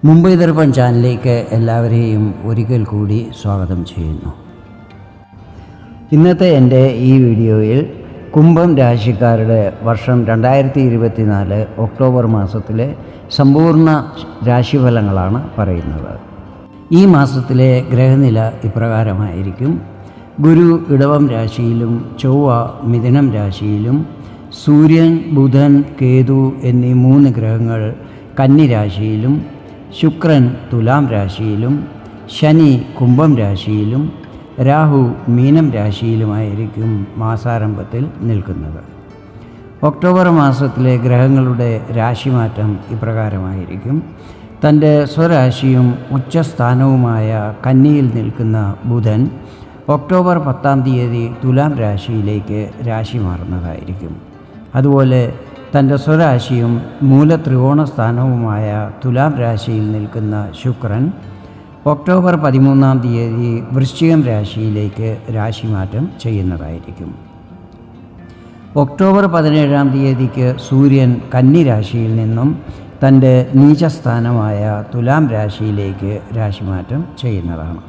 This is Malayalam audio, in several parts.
മുംബൈ ദർപ്പൺ ചാനലിലേക്ക് എല്ലാവരെയും ഒരിക്കൽ കൂടി സ്വാഗതം ചെയ്യുന്നു. ഇന്നത്തെ എൻ്റെ ഈ വീഡിയോയിൽ കുംഭം രാശിക്കാരുടെ വർഷം 2024 ഒക്ടോബർ മാസത്തിലെ സമ്പൂർണ്ണ രാശിഫലങ്ങളാണ് പറയുന്നത്. ഈ മാസത്തിലെ ഗ്രഹനില ഇപ്രകാരമായിരിക്കും. ഗുരു ഇടവം രാശിയിലും ചൊവ്വ മിഥുനം രാശിയിലും സൂര്യൻ, ബുധൻ, കേതു എന്നീ 3 ഗ്രഹങ്ങൾ കന്നി രാശിയിലും ശുക്രൻ തുലാം രാശിയിലും ശനി കുംഭം രാശിയിലും രാഹു മീനം രാശിയിലുമായിരിക്കും മാസാരംഭത്തിൽ നിൽക്കുന്നത്. ഒക്ടോബർ മാസത്തിലെ ഗ്രഹങ്ങളുടെ രാശിമാറ്റം ഇപ്രകാരമായിരിക്കും. തൻ്റെ സ്വരാശിയും ഉച്ചസ്ഥാനവുമായ കന്നിയിൽ നിൽക്കുന്ന ബുധൻ ഒക്ടോബർ 10 തുലാം രാശിയിലേക്ക് രാശി മാറുന്നതായിരിക്കും. അതുപോലെ തൻ്റെ സ്വരാശിയും മൂലത്രികോണ സ്ഥാനവുമായ തുലാം രാശിയിൽ നിൽക്കുന്ന ശുക്രൻ ഒക്ടോബർ 13 വൃശ്ചികം രാശിയിലേക്ക് രാശിമാറ്റം ചെയ്യുന്നതായിരിക്കും. ഒക്ടോബർ 17 സൂര്യൻ കന്നി രാശിയിൽ നിന്നും തൻ്റെ നീചസ്ഥാനമായ തുലാം രാശിയിലേക്ക് രാശിമാറ്റം ചെയ്യുന്നതാണ്.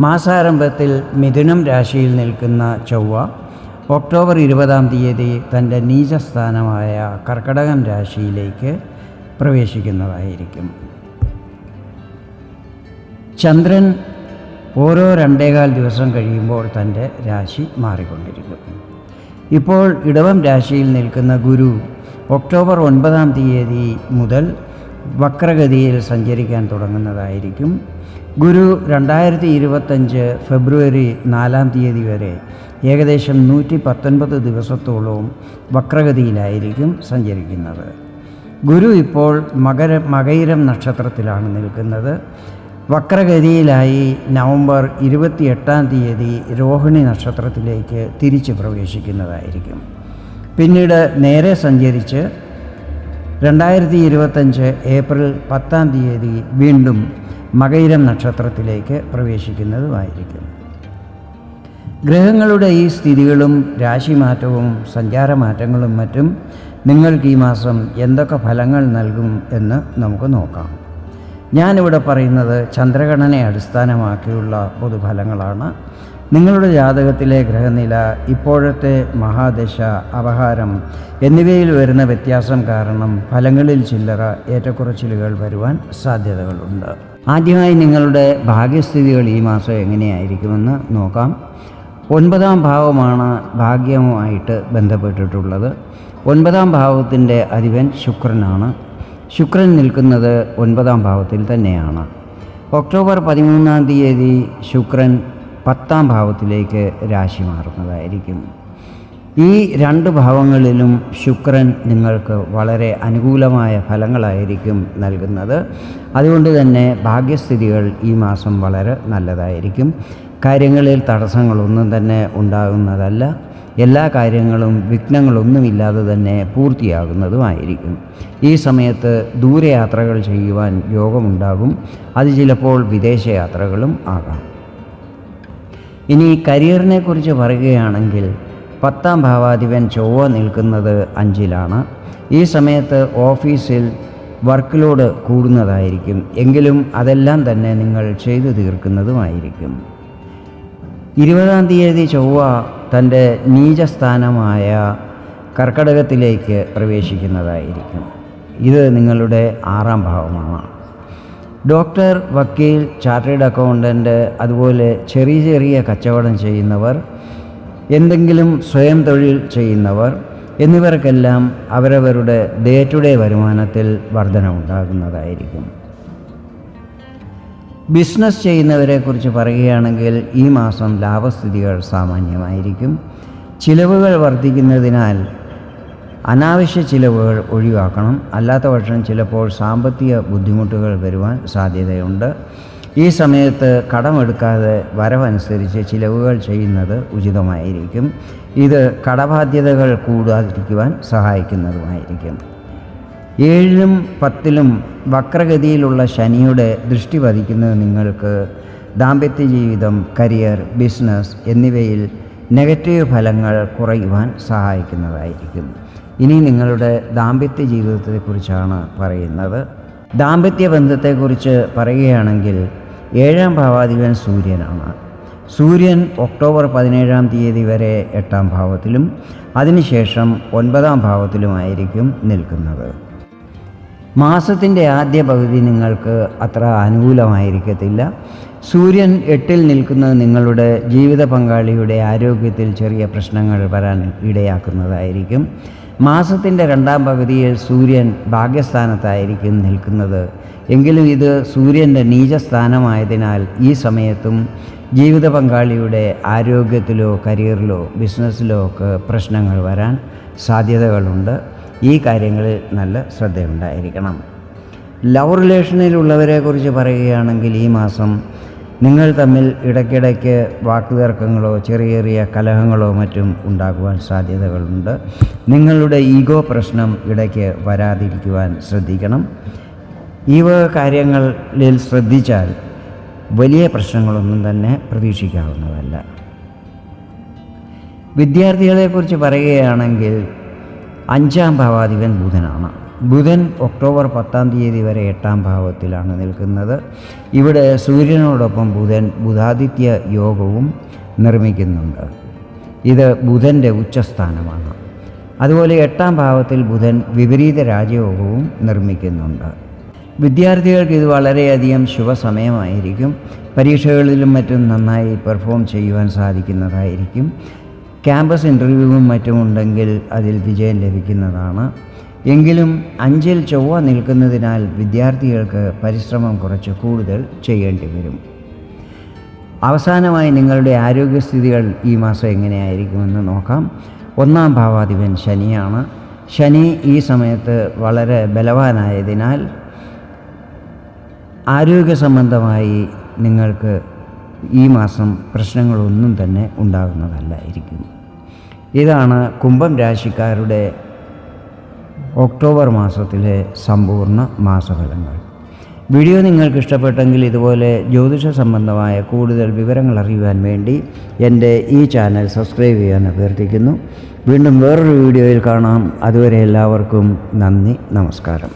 മാസാരംഭത്തിൽ മിഥുനം രാശിയിൽ നിൽക്കുന്ന ചൊവ്വ ഒക്ടോബർ 20 തൻ്റെ നീചസ്ഥാനമായ കർക്കടകം രാശിയിലേക്ക് പ്രവേശിക്കുന്നതായിരിക്കും. ചന്ദ്രൻ ഓരോ 2.25 ദിവസം കഴിയുമ്പോൾ തൻ്റെ രാശി മാറിക്കൊണ്ടിരിക്കും. ഇപ്പോൾ ഇടവം രാശിയിൽ നിൽക്കുന്ന ഗുരു ഒക്ടോബർ 9 മുതൽ വക്രഗതിയിൽ സഞ്ചരിക്കാൻ തുടങ്ങുന്നതായിരിക്കും. ഗുരു 2025 ഫെബ്രുവരി 4 വരെ ഏകദേശം 119 ദിവസത്തോളവും വക്രഗതിയിലായിരിക്കും സഞ്ചരിക്കുന്നത്. ഗുരു ഇപ്പോൾ മകയിരം നക്ഷത്രത്തിലാണ് നിൽക്കുന്നത്. വക്രഗതിയിലായി നവംബർ 28 രോഹിണി നക്ഷത്രത്തിലേക്ക് തിരിച്ച് പ്രവേശിക്കുന്നതായിരിക്കും. പിന്നീട് നേരെ സഞ്ചരിച്ച് 2025 ഏപ്രിൽ 10 വീണ്ടും മകയിരം നക്ഷത്രത്തിലേക്ക് പ്രവേശിക്കുന്നതുമായിരിക്കും. ഗ്രഹങ്ങളുടെ ഈ സ്ഥിതികളും രാശിമാറ്റവും സഞ്ചാരമാറ്റങ്ങളും മറ്റും നിങ്ങൾക്ക് ഈ മാസം എന്തൊക്കെ ഫലങ്ങൾ നൽകും എന്ന് നമുക്ക് നോക്കാം. ഞാനിവിടെ പറയുന്നത് ചന്ദ്രഗണനയെ അടിസ്ഥാനമാക്കിയുള്ള പൊതുഫലങ്ങളാണ്. നിങ്ങളുടെ ജാതകത്തിലെ ഗ്രഹനില, ഇപ്പോഴത്തെ മഹാദശ, അപഹാരം എന്നിവയിൽ വരുന്ന വ്യത്യാസം കാരണം ഫലങ്ങളിൽ ചില്ലറ ഏറ്റക്കുറച്ചിലുകൾ വരുവാൻ സാധ്യതകളുണ്ട്. ആദ്യമായി നിങ്ങളുടെ ഭാഗ്യസ്ഥിതികൾ ഈ മാസം എങ്ങനെയായിരിക്കുമെന്ന് നോക്കാം. 9ാം ഭാവമാണ് ഭാഗ്യവുമായിട്ട് ബന്ധപ്പെട്ടിട്ടുള്ളത്. 9ാം ഭാവത്തിൻ്റെ അധിപൻ ശുക്രനാണ്. ശുക്രൻ നിൽക്കുന്നത് 9ാം ഭാവത്തിൽ തന്നെയാണ്. ഒക്ടോബർ 13 ശുക്രൻ 10ാം ഭാവത്തിലേക്ക് രാശി മാറുന്നതായിരിക്കും. ഈ 2 ഭാവങ്ങളിലും ശുക്രൻ നിങ്ങൾക്ക് വളരെ അനുകൂലമായ ഫലങ്ങളായിരിക്കും നൽകുന്നത്. അതുകൊണ്ട് തന്നെ ഭാഗ്യസ്ഥിതികൾ ഈ മാസം വളരെ നല്ലതായിരിക്കും. കാര്യങ്ങളിൽ തടസ്സങ്ങളൊന്നും തന്നെ ഉണ്ടാകുന്നതല്ല. എല്ലാ കാര്യങ്ങളും വിഘ്നങ്ങളൊന്നുമില്ലാതെ തന്നെ പൂർത്തിയാകുന്നതുമായിരിക്കും. ഈ സമയത്ത് ദൂരയാത്രകൾ ചെയ്യുവാൻ യോഗമുണ്ടാകും. അത് ചിലപ്പോൾ വിദേശയാത്രകളും ആകാം. ഇനി കരിയറിനെ കുറിച്ച് പറയുകയാണെങ്കിൽ 10ാം ഭാവാധിപൻ ചൊവ്വ നിൽക്കുന്നത് 5ലാണ്. ഈ സമയത്ത് ഓഫീസിൽ വർക്ക് ലോഡ് കൂടുന്നതായിരിക്കും. എങ്കിലും അതെല്ലാം തന്നെ നിങ്ങൾ ചെയ്തു തീർക്കുന്നതുമായിരിക്കും. 20 ചൊവ്വ തൻ്റെ നീചസ്ഥാനമായ കർക്കടകത്തിലേക്ക് പ്രവേശിക്കുന്നതായിരിക്കും. ഇത് നിങ്ങളുടെ 6ാം ഭാവമാണ്. ഡോക്ടർ, വക്കീൽ, ചാർട്ടേഡ് അക്കൗണ്ടൻ്റ്, അതുപോലെ ചെറിയ ചെറിയ കച്ചവടം ചെയ്യുന്നവർ, എന്തെങ്കിലും സ്വയം തൊഴിൽ ചെയ്യുന്നവർ എന്നിവർക്കെല്ലാം അവരവരുടെ ഡേ ടു ഡേ വരുമാനത്തിൽ വർധനവുണ്ടാകുന്നതായിരിക്കും. ബിസിനസ് ചെയ്യുന്നവരെക്കുറിച്ച് പറയുകയാണെങ്കിൽ ഈ മാസം ലാഭസ്ഥിതികൾ സാമാന്യമായിരിക്കും. ചിലവുകൾ വർദ്ധിക്കുന്നതിനാൽ അനാവശ്യ ചിലവുകൾ ഒഴിവാക്കണം. അല്ലാത്ത പക്ഷം ചിലപ്പോൾ സാമ്പത്തിക ബുദ്ധിമുട്ടുകൾ വരുവാൻ സാധ്യതയുണ്ട്. ഈ സമയത്ത് കടമെടുക്കാതെ വരവനുസരിച്ച് ചിലവുകൾ ചെയ്യുന്നത് ഉചിതമായിരിക്കും. ഇത് കടബാധ്യതകൾ കൂടാതിരിക്കുവാൻ സഹായിക്കുന്നതുമായിരിക്കും. 7ലും 10ലും വക്രഗതിയിലുള്ള ശനിയുടെ ദൃഷ്ടി പതിക്കുന്നത് നിങ്ങൾക്ക് ദാമ്പത്യ ജീവിതം, കരിയർ, ബിസിനസ് എന്നിവയിൽ നെഗറ്റീവ് ഫലങ്ങൾ കുറയുവാൻ സഹായിക്കുന്നതായിരിക്കും. ഇനി നിങ്ങളുടെ ദാമ്പത്യ ജീവിതത്തെക്കുറിച്ചാണ് പറയുന്നത്. ദാമ്പത്യ ബന്ധത്തെക്കുറിച്ച് പറയുകയാണെങ്കിൽ 7ാം ഭാവാധിപൻ സൂര്യനാണ്. സൂര്യൻ ഒക്ടോബർ 17-ാം തീയതി വരെ 8ാം ഭാവത്തിലും അതിനുശേഷം 9ാം ഭാവത്തിലുമായിരിക്കും നിൽക്കുന്നത്. മാസത്തിൻ്റെ ആദ്യ പകുതി നിങ്ങൾക്ക് അത്ര അനുകൂലമായിരിക്കത്തില്ല. സൂര്യൻ 8-ൽ നിൽക്കുന്നത് നിങ്ങളുടെ ജീവിത പങ്കാളിയുടെ ആരോഗ്യത്തിൽ ചെറിയ പ്രശ്നങ്ങൾ വരാൻ ഇടയാക്കുന്നതായിരിക്കും. മാസത്തിൻ്റെ 2ാം പകുതിയിൽ സൂര്യൻ ഭാഗ്യസ്ഥാനത്തായിരിക്കും നിൽക്കുന്നത്. എങ്കിലും ഇത് സൂര്യൻ്റെ നീചസ്ഥാനമായതിനാൽ ഈ സമയത്തും ജീവിത പങ്കാളിയുടെ ആരോഗ്യത്തിലോ കരിയറിലോ ബിസിനസ്സിലോ ഒക്കെ പ്രശ്നങ്ങൾ വരാൻ സാധ്യതകളുണ്ട്. ഈ കാര്യങ്ങളിൽ നല്ല ശ്രദ്ധയുണ്ടായിരിക്കണം. ലവ് റിലേഷനിലുള്ളവരെക്കുറിച്ച് പറയുകയാണെങ്കിൽ ഈ മാസം നിങ്ങൾ തമ്മിൽ ഇടയ്ക്കിടയ്ക്ക് വാക്കുതർക്കങ്ങളോ ചെറിയ ചെറിയ കലഹങ്ങളോ മറ്റും ഉണ്ടാകുവാൻ സാധ്യതകളുണ്ട്. നിങ്ങളുടെ ഈഗോ പ്രശ്നം ഇടയ്ക്ക് വരാതിരിക്കുവാൻ ശ്രദ്ധിക്കണം. ഈ വക കാര്യങ്ങളിൽ ശ്രദ്ധിച്ചാൽ വലിയ പ്രശ്നങ്ങളൊന്നും തന്നെ പ്രതീക്ഷിക്കാവുന്നതല്ല. വിദ്യാർത്ഥികളെക്കുറിച്ച് പറയുകയാണെങ്കിൽ 5ാം ഭാവാധിപൻ ബുധനാണ്. ബുധൻ ഒക്ടോബർ 10-ാം തീയതി വരെ 8ാം ഭാവത്തിലാണ് നിൽക്കുന്നത്. ഇവിടെ സൂര്യനോടൊപ്പം ബുധൻ ബുധാദിത്യ യോഗവും നിർമ്മിക്കുന്നുണ്ട്. ഇത് ബുധൻ്റെ ഉച്ചസ്ഥാനമാണ്. അതുപോലെ 8ാം ഭാവത്തിൽ ബുധൻ വിപരീത രാജയോഗവും നിർമ്മിക്കുന്നുണ്ട്. വിദ്യാർത്ഥികൾക്ക് ഇത് വളരെയധികം ശുഭസമയമായിരിക്കും. പരീക്ഷകളിലും മറ്റും നന്നായി പെർഫോം ചെയ്യുവാൻ സാധിക്കുന്നതായിരിക്കും. ക്യാമ്പസ് ഇൻ്റർവ്യൂവും മറ്റുമുണ്ടെങ്കിൽ അതിൽ വിജയം ലഭിക്കുന്നതാണ്. എങ്കിലും 5-ൽ ചൊവ്വ നിൽക്കുന്നതിനാൽ വിദ്യാർത്ഥികൾക്ക് പരിശ്രമം കുറച്ച് കൂടുതൽ ചെയ്യേണ്ടി വരും. അവസാനമായി നിങ്ങളുടെ ആരോഗ്യസ്ഥിതികൾ ഈ മാസം എങ്ങനെയായിരിക്കുമെന്ന് നോക്കാം. 1ാം ഭാവാധിപൻ ശനിയാണ്. ശനി ഈ സമയത്ത് വളരെ ബലവാനായതിനാൽ ആരോഗ്യ സംബന്ധമായി നിങ്ങൾക്ക് ഈ മാസം പ്രശ്നങ്ങളൊന്നും തന്നെ ഉണ്ടാകുന്നതല്ലായിരിക്കും. ഇതാണ് കുംഭം രാശിക്കാരുടെ ഒക്ടോബർ മാസത്തിലെ സമ്പൂർണ്ണ മാസഫലങ്ങൾ. വീഡിയോ നിങ്ങൾക്ക് ഇഷ്ടപ്പെട്ടെങ്കിൽ ഇതുപോലെ ജ്യോതിഷ സംബന്ധമായ കൂടുതൽ വിവരങ്ങൾ അറിയുവാൻ വേണ്ടി എൻ്റെ ഈ ചാനൽ സബ്സ്ക്രൈബ് ചെയ്യാൻ അഭ്യർത്ഥിക്കുന്നു. വീണ്ടും വേറൊരു വീഡിയോയിൽ കാണാം. അതുവരെ എല്ലാവർക്കും നന്ദി, നമസ്കാരം.